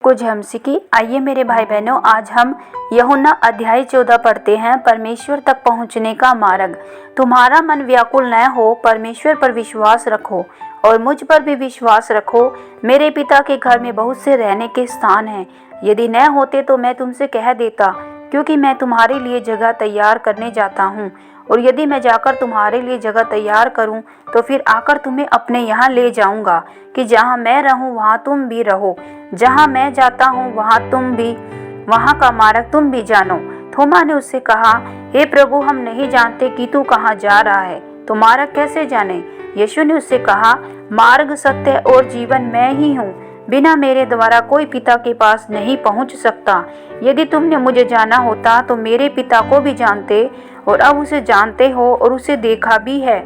कुछ हमसिकी। आइए मेरे भाई बहनों, आज हम यूहन्ना अध्याय 14 पढ़ते हैं। परमेश्वर तक पहुंचने का मार्ग। तुम्हारा मन व्याकुल न हो, परमेश्वर पर विश्वास रखो और मुझ पर भी विश्वास रखो। मेरे पिता के घर में बहुत से रहने के स्थान हैं। यदि न होते तो मैं तुमसे कह देता, क्योंकि मैं तुम्हारे लिए जगह तैयार करने जाता हूँ। और यदि मैं जाकर तुम्हारे लिए जगह तैयार करूं, तो फिर आकर तुम्हें अपने यहाँ ले जाऊंगा, कि जहाँ मैं रहूं वहाँ तुम भी रहो। जहाँ मैं जाता हूँ वहाँ का मार्ग तुम भी जानो। थोमा ने उससे कहा, हे प्रभु, हम नहीं जानते कि तू कहाँ जा रहा है, तो मार्ग कैसे जाने? यीशु ने उससे कहा, मार्ग, सत्य और जीवन मैं ही हूँ। बिना मेरे द्वारा कोई पिता के पास नहीं पहुँच सकता। यदि तुमने मुझे जाना होता तो मेरे पिता को भी जानते, और अब उसे जानते हो और उसे देखा भी है।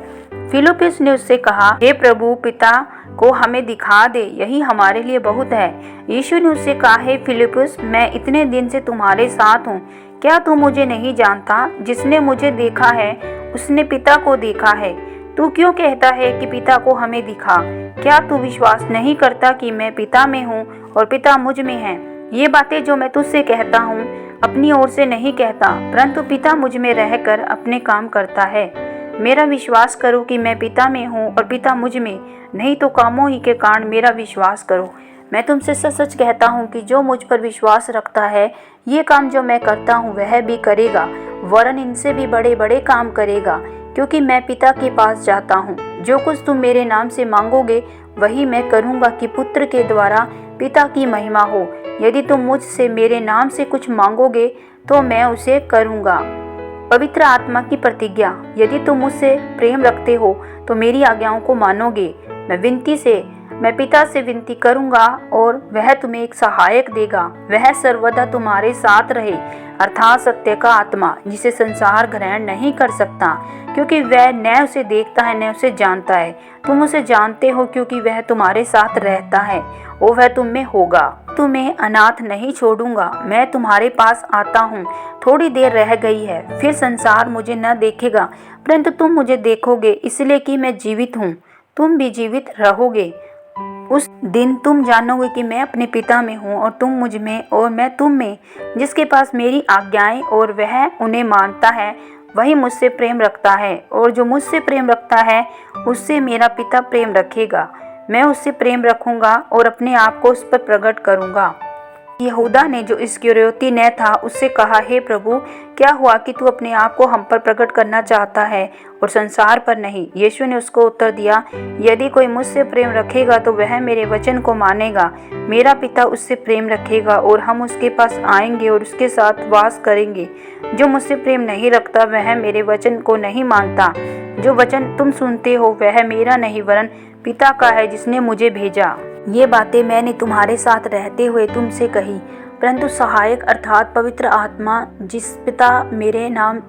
फिलिप्पुस ने उससे कहा, हे प्रभु, पिता को हमें दिखा दे, यही हमारे लिए बहुत है। यीशु ने उससे कहा, हे फिलिप्पुस, मैं इतने दिन से तुम्हारे साथ हूँ, क्या तू मुझे नहीं जानता? जिसने मुझे देखा है उसने पिता को देखा है। तू क्यों कहता है कि पिता को हमें दिखा? क्या तू विश्वास नहीं करता कि मैं पिता में हूँ और पिता मुझ में है? ये बातें जो मैं तुझसे कहता हूँ अपनी ओर से नहीं कहता, परंतु पिता मुझ में रहकर अपने काम करता है। मेरा विश्वास करो कि मैं पिता में हूँ और पिता मुझ में, नहीं तो कामों ही के कारण मेरा विश्वास करो। मैं तुमसे सच सच कहता हूँ कि जो मुझ पर विश्वास रखता है, ये काम जो मैं करता हूँ वह भी करेगा, वरन इनसे भी बड़े बड़े काम करेगा, क्योंकि मैं पिता के पास जाता हूँ। जो कुछ तुम मेरे नाम से मांगोगे वही मैं करूँगा, कि पुत्र के द्वारा पिता की महिमा हो। यदि तुम मुझसे मेरे नाम से कुछ मांगोगे तो मैं उसे करूँगा। पवित्र आत्मा की प्रतिज्ञा। यदि तुम मुझसे प्रेम रखते हो तो मेरी आज्ञाओं को मानोगे। मैं पिता से विनती करूँगा और वह तुम्हें एक सहायक देगा। वह सर्वदा तुम्हारे साथ रहे, अर्थात सत्य का आत्मा, जिसे संसार ग्रहण नहीं कर सकता, क्योंकि वह न उसे देखता है न उसे जानता है। तुम उसे जानते हो, क्योंकि वह तुम्हारे साथ रहता है और वह तुम में होगा। तुम्हें अनाथ नहीं छोड़ूंगा, मैं तुम्हारे पास आता हूँ। थोड़ी देर रह गई है, फिर संसार मुझे न देखेगा, परंतु तुम मुझे देखोगे, इसलिए कि मैं जीवित हूँ। तुम भी जीवित रहोगे। उस दिन तुम जानोगे कि मैं अपने पिता में हूँ और तुम मुझ में और मैं तुम में। जिसके पास मेरी आज्ञाएं और वह उन्हें मानता है, वही मुझसे प्रेम रखता है, और जो मुझसे प्रेम रखता है उससे मेरा पिता प्रेम रखेगा। मैं उससे प्रेम रखूंगा और अपने आप को उस पर प्रकट करूंगा। यहूदा ने, जो इस्करियोती न था, उससे कहा, हे प्रभु, क्या हुआ कि तू अपने आप को हम पर प्रकट करना चाहता है और संसार पर नहीं? यीशु ने उसको उत्तर दिया, यदि कोई मुझसे प्रेम रखेगा तो वह मेरे वचन को मानेगा। मेरा पिता उससे प्रेम रखेगा और हम उसके पास आएंगे और उसके साथ वास करेंगे। जो मुझसे प्रेम नहीं रखता वह मेरे वचन को नहीं मानता। जो वचन तुम सुनते हो वह मेरा नहीं, वरन पिता का है जिसने मुझे भेजा। ये बातें मैंने तुम्हारे साथ रहते हुए तुमसे कही, परंतु सहायक अर्थात पवित्र आत्मा, जिस पिता मेरे नाम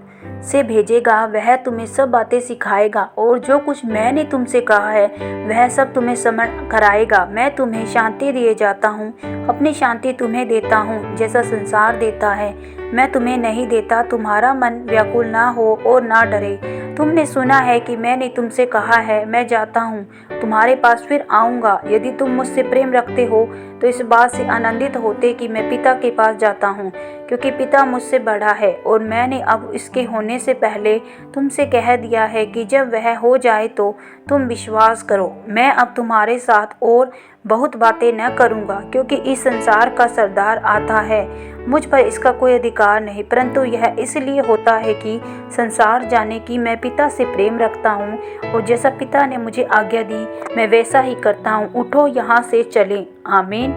से भेजेगा, वह तुम्हें सब बातें सिखाएगा और जो कुछ मैंने तुमसे कहा है वह सब तुम्हें स्मरण कराएगा। मैं तुम्हें शांति दिए जाता हूँ, अपनी शांति तुम्हें देता हूँ। जैसा संसार देता है मैं तुम्हें नहीं देता। तुम्हारा मन व्याकुल ना हो और ना डरे। तुमने सुना है कि मैंने तुमसे कहा है, मैं जाता हूँ, तुम्हारे पास फिर आऊँगा। यदि तुम मुझसे प्रेम रखते हो तो इस बात से आनंदित होते कि मैं पिता के पास जाता हूँ, क्योंकि पिता मुझसे बड़ा है। और मैंने अब इसके होने से पहले तुमसे कह दिया है कि जब वह हो जाए तो तुम विश्वास करो। मैं अब तुम्हारे साथ और बहुत बातें न करूँगा, क्योंकि इस संसार का सरदार आता है। मुझ पर इसका कोई अधिकार नहीं, परंतु यह इसलिए होता है कि संसार जाने कि मैं पिता से प्रेम रखता हूँ, और जैसा पिता ने मुझे आज्ञा दी मैं वैसा ही करता हूँ। उठो, यहाँ से चलें। आमीन।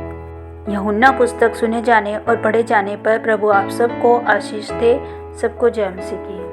यूहन्ना पुस्तक सुने जाने और पढ़े जाने पर प्रभु आप सबको आशीष दे। सबको जय मसीह की।